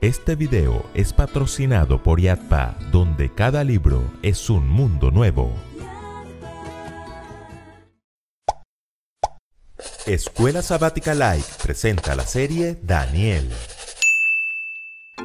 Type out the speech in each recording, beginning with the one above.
Este video es patrocinado por Yadpa, donde cada libro es un mundo nuevo. Escuela Sabática Live presenta la serie Daniel.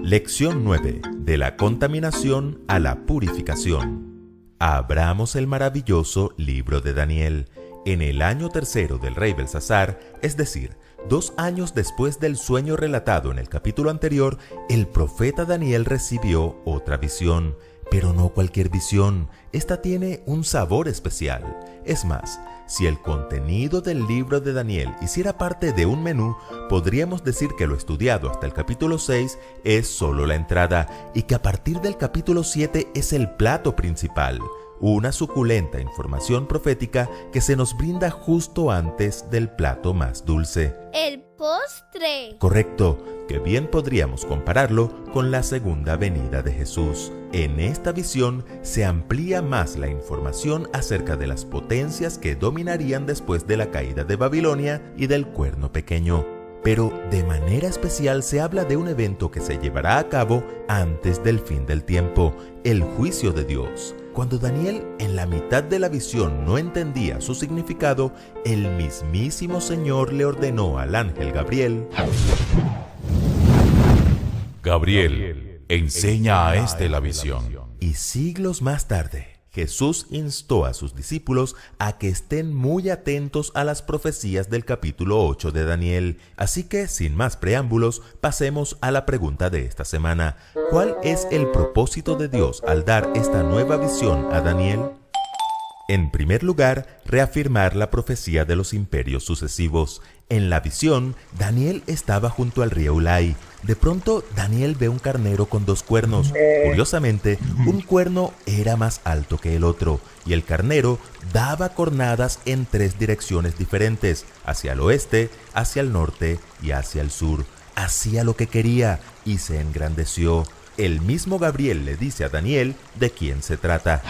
Lección 9. De la contaminación a la purificación. Abramos el maravilloso libro de Daniel. En el año tercero del rey Belsasar, es decir, 2 años después del sueño relatado en el capítulo anterior, el profeta Daniel recibió otra visión. Pero no cualquier visión, esta tiene un sabor especial. Es más, si el contenido del libro de Daniel hiciera parte de un menú, podríamos decir que lo estudiado hasta el capítulo 6 es solo la entrada y que a partir del capítulo 7 es el plato principal. Una suculenta información profética que se nos brinda justo antes del plato más dulce. ¡El postre! Correcto, que bien podríamos compararlo con la segunda venida de Jesús. En esta visión se amplía más la información acerca de las potencias que dominarían después de la caída de Babilonia y del cuerno pequeño. Pero de manera especial se habla de un evento que se llevará a cabo antes del fin del tiempo, el juicio de Dios. Cuando Daniel en la mitad de la visión no entendía su significado, el mismísimo Señor le ordenó al ángel Gabriel: Gabriel, enseña a este la visión. Y siglos más tarde, Jesús instó a sus discípulos a que estén muy atentos a las profecías del capítulo 8 de Daniel. Así que, sin más preámbulos, pasemos a la pregunta de esta semana. ¿Cuál es el propósito de Dios al dar esta nueva visión a Daniel? En primer lugar, reafirmar la profecía de los imperios sucesivos. En la visión, Daniel estaba junto al río Ulai. De pronto, Daniel ve un carnero con 2 cuernos. Curiosamente, un cuerno era más alto que el otro, y el carnero daba cornadas en 3 direcciones diferentes, hacia el oeste, hacia el norte y hacia el sur. Hacía lo que quería y se engrandeció. El mismo Gabriel le dice a Daniel de quién se trata.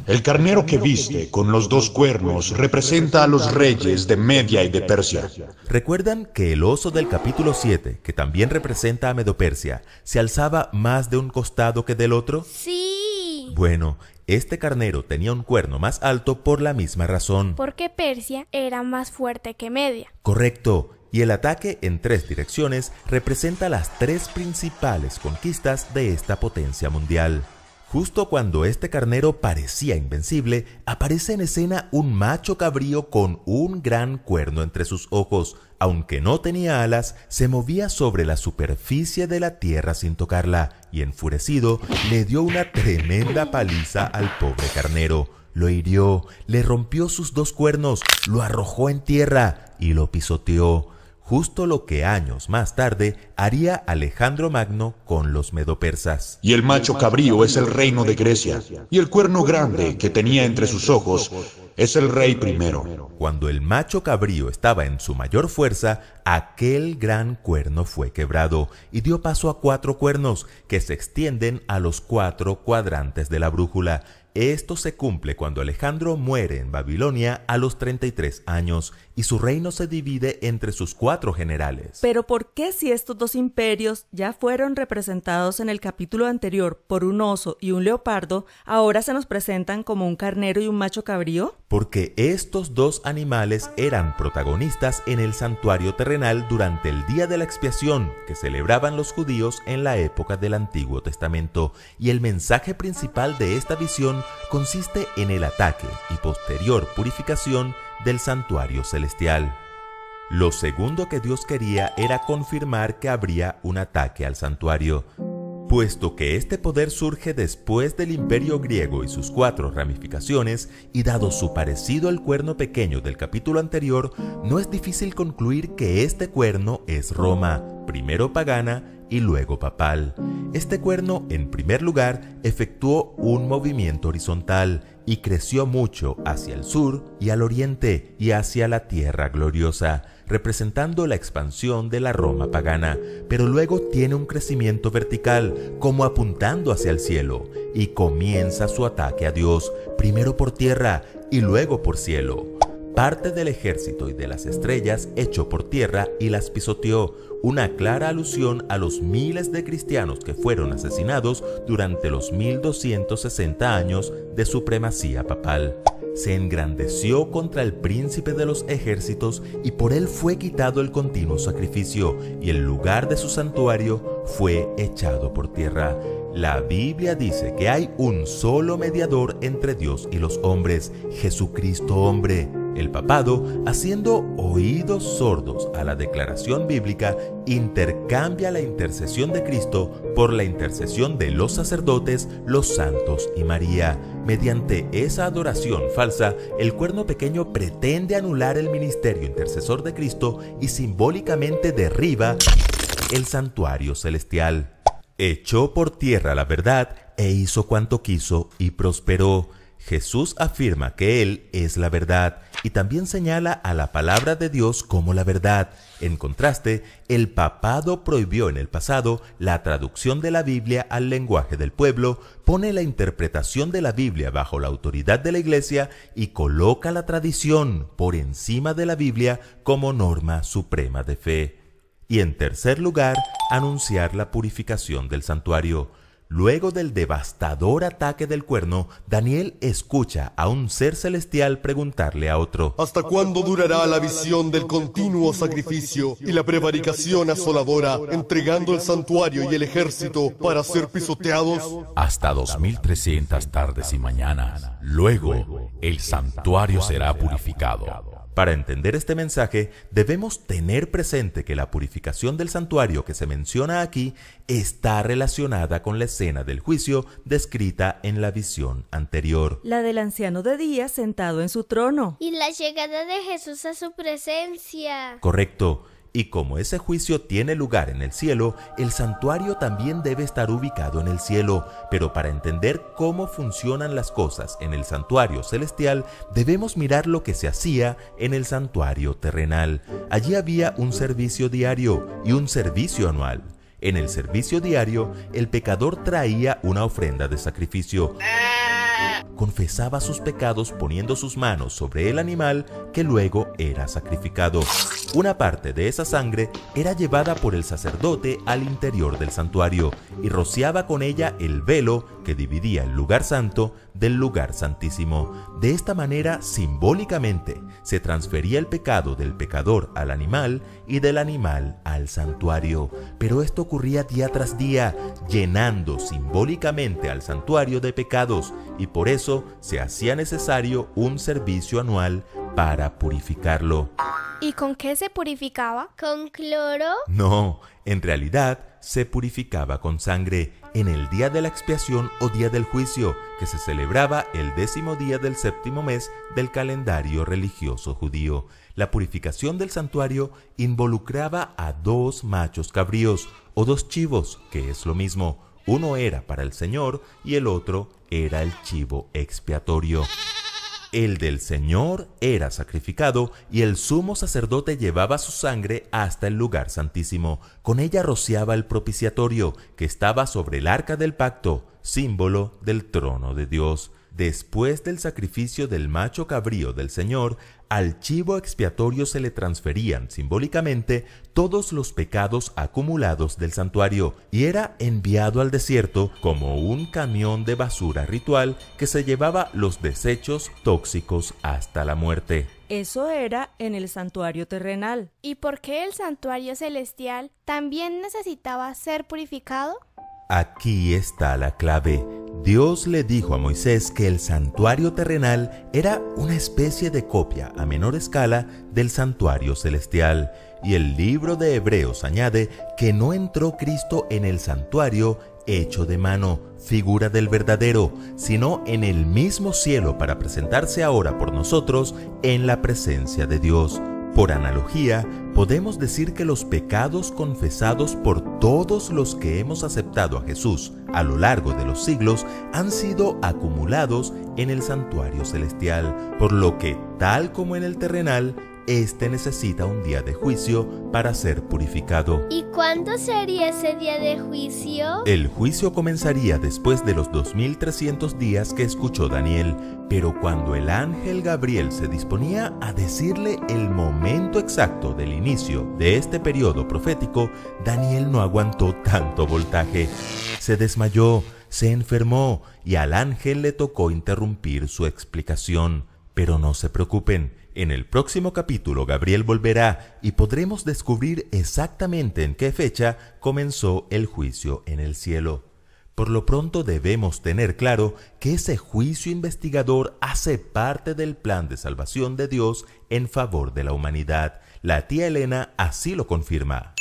El carnero que viste con los 2 cuernos representa a los reyes de Media y de Persia. ¿Recuerdan que el oso del capítulo 7, que también representa a Medo-Persia, se alzaba más de un costado que del otro? ¡Sí! Bueno, este carnero tenía un cuerno más alto por la misma razón. Porque Persia era más fuerte que Media. Correcto. Y el ataque en 3 direcciones representa las 3 principales conquistas de esta potencia mundial. Justo cuando este carnero parecía invencible, aparece en escena un macho cabrío con un gran cuerno entre sus ojos. Aunque no tenía alas, se movía sobre la superficie de la tierra sin tocarla, y enfurecido, le dio una tremenda paliza al pobre carnero. Lo hirió, le rompió sus 2 cuernos, lo arrojó en tierra y lo pisoteó. Justo lo que años más tarde haría Alejandro Magno con los medopersas. Y el macho cabrío es el reino de Grecia, y el cuerno grande que tenía entre sus ojos es el rey primero. Cuando el macho cabrío estaba en su mayor fuerza, aquel gran cuerno fue quebrado y dio paso a 4 cuernos que se extienden a los 4 cuadrantes de la brújula. Esto se cumple cuando Alejandro muere en Babilonia a los 33 años y su reino se divide entre sus 4 generales. Pero ¿por qué si estos 2 imperios ya fueron representados en el capítulo anterior por un oso y un leopardo, ahora se nos presentan como un carnero y un macho cabrío? Porque estos 2 animales eran protagonistas en el santuario terrenal durante el día de la expiación que celebraban los judíos en la época del Antiguo Testamento, y el mensaje principal de esta visión consiste en el ataque y posterior purificación del santuario celestial. Lo segundo que Dios quería era confirmar que habría un ataque al santuario. Puesto que este poder surge después del imperio griego y sus 4 ramificaciones, y dado su parecido al cuerno pequeño del capítulo anterior, no es difícil concluir que este cuerno es Roma, primero pagana y luego papal. Este cuerno, en primer lugar, efectuó un movimiento horizontal y creció mucho hacia el sur y al oriente y hacia la tierra gloriosa, representando la expansión de la Roma pagana, pero luego tiene un crecimiento vertical, como apuntando hacia el cielo, y comienza su ataque a Dios, primero por tierra y luego por cielo. parte del ejército y de las estrellas echó por tierra y las pisoteó, una clara alusión a los miles de cristianos que fueron asesinados durante los 1260 años de supremacía papal. Se engrandeció contra el príncipe de los ejércitos y por él fue quitado el continuo sacrificio y el lugar de su santuario fue echado por tierra. La Biblia dice que hay un solo mediador entre Dios y los hombres, Jesucristo hombre. El papado, haciendo oídos sordos a la declaración bíblica, intercambia la intercesión de Cristo por la intercesión de los sacerdotes, los santos y María. Mediante esa adoración falsa, el Cuerno Pequeño pretende anular el ministerio intercesor de Cristo y simbólicamente derriba el santuario celestial. Echó por tierra la verdad e hizo cuanto quiso y prosperó. Jesús afirma que Él es la verdad y también señala a la palabra de Dios como la verdad. En contraste, el papado prohibió en el pasado la traducción de la Biblia al lenguaje del pueblo, pone la interpretación de la Biblia bajo la autoridad de la Iglesia y coloca la tradición por encima de la Biblia como norma suprema de fe. Y en tercer lugar, anunciar la purificación del santuario. Luego del devastador ataque del cuerno, Daniel escucha a un ser celestial preguntarle a otro: ¿Hasta cuándo durará la visión del continuo sacrificio y la prevaricación asoladora, entregando el santuario y el ejército para ser pisoteados? Hasta 2300 tardes y mañanas. Luego, el santuario será purificado. Para entender este mensaje, debemos tener presente que la purificación del santuario que se menciona aquí está relacionada con la escena del juicio descrita en la visión anterior. La del anciano de día sentado en su trono. Y la llegada de Jesús a su presencia. Correcto. Y como ese juicio tiene lugar en el cielo, el santuario también debe estar ubicado en el cielo. Pero para entender cómo funcionan las cosas en el santuario celestial, debemos mirar lo que se hacía en el santuario terrenal. Allí había un servicio diario y un servicio anual. En el servicio diario, el pecador traía una ofrenda de sacrificio. Confesaba sus pecados poniendo sus manos sobre el animal que luego era sacrificado. Una parte de esa sangre era llevada por el sacerdote al interior del santuario y rociaba con ella el velo que dividía el lugar santo del lugar santísimo. De esta manera, simbólicamente, se transfería el pecado del pecador al animal y del animal al santuario. Pero esto ocurría día tras día, llenando simbólicamente al santuario de pecados, y por eso se hacía necesario un servicio anual para purificarlo. ¿Y con qué se purificaba? ¿Con cloro? No, en realidad se purificaba con sangre en el día de la expiación o día del juicio, que se celebraba el 10º día del 7º mes del calendario religioso judío. La purificación del santuario involucraba a 2 machos cabríos o 2 chivos, que es lo mismo. Uno era para el Señor y el otro era el chivo expiatorio. El del Señor era sacrificado y el sumo sacerdote llevaba su sangre hasta el lugar santísimo. Con ella rociaba el propiciatorio que estaba sobre el arca del pacto, símbolo del trono de Dios. Después del sacrificio del macho cabrío del Señor, al chivo expiatorio se le transferían simbólicamente todos los pecados acumulados del santuario y era enviado al desierto como un camión de basura ritual que se llevaba los desechos tóxicos hasta la muerte. Eso era en el santuario terrenal. ¿Y por qué el santuario celestial también necesitaba ser purificado? Aquí está la clave. Dios le dijo a Moisés que el santuario terrenal era una especie de copia a menor escala del santuario celestial. Y el libro de Hebreos añade que no entró Cristo en el santuario hecho de mano, figura del verdadero, sino en el mismo cielo para presentarse ahora por nosotros en la presencia de Dios. Por analogía, podemos decir que los pecados confesados por todos los que hemos aceptado a Jesús a lo largo de los siglos han sido acumulados en el santuario celestial, por lo que, tal como en el terrenal, éste necesita un día de juicio para ser purificado. ¿Y cuándo sería ese día de juicio? El juicio comenzaría después de los 2300 días que escuchó Daniel, pero cuando el ángel Gabriel se disponía a decirle el momento exacto del inicio de este periodo profético, Daniel no aguantó tanto voltaje. Se desmayó, se enfermó y al ángel le tocó interrumpir su explicación. Pero no se preocupen, en el próximo capítulo Gabriel volverá y podremos descubrir exactamente en qué fecha comenzó el juicio en el cielo. Por lo pronto debemos tener claro que ese juicio investigador hace parte del plan de salvación de Dios en favor de la humanidad. La tía Elena así lo confirma.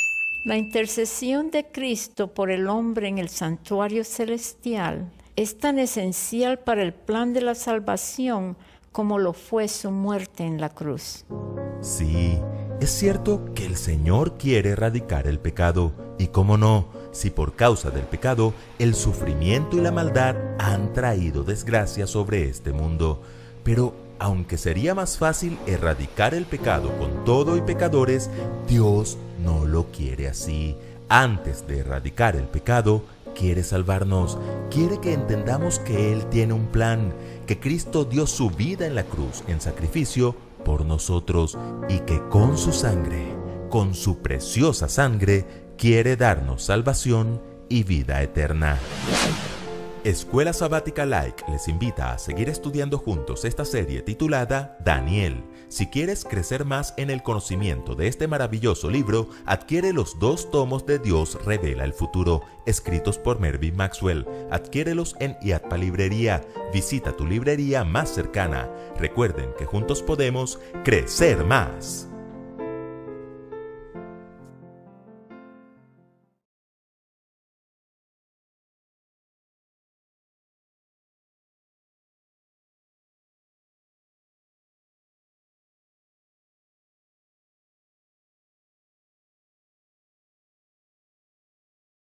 La intercesión de Cristo por el hombre en el santuario celestial es tan esencial para el plan de la salvación como lo fue su muerte en la cruz. Sí, es cierto que el Señor quiere erradicar el pecado, y cómo no, si por causa del pecado el sufrimiento y la maldad han traído desgracia sobre este mundo. Pero aunque sería más fácil erradicar el pecado con todo y pecadores, Dios no lo quiere así. Antes de erradicar el pecado, quiere salvarnos, quiere que entendamos que Él tiene un plan, que Cristo dio su vida en la cruz en sacrificio por nosotros y que con su sangre, con su preciosa sangre, quiere darnos salvación y vida eterna. Escuela Sabática Like les invita a seguir estudiando juntos esta serie titulada Daniel. Si quieres crecer más en el conocimiento de este maravilloso libro, adquiere los 2 tomos de Dios Revela el Futuro, escritos por Mervyn Maxwell. Adquiérelos en IATPA Librería. Visita tu librería más cercana. Recuerden que juntos podemos crecer más.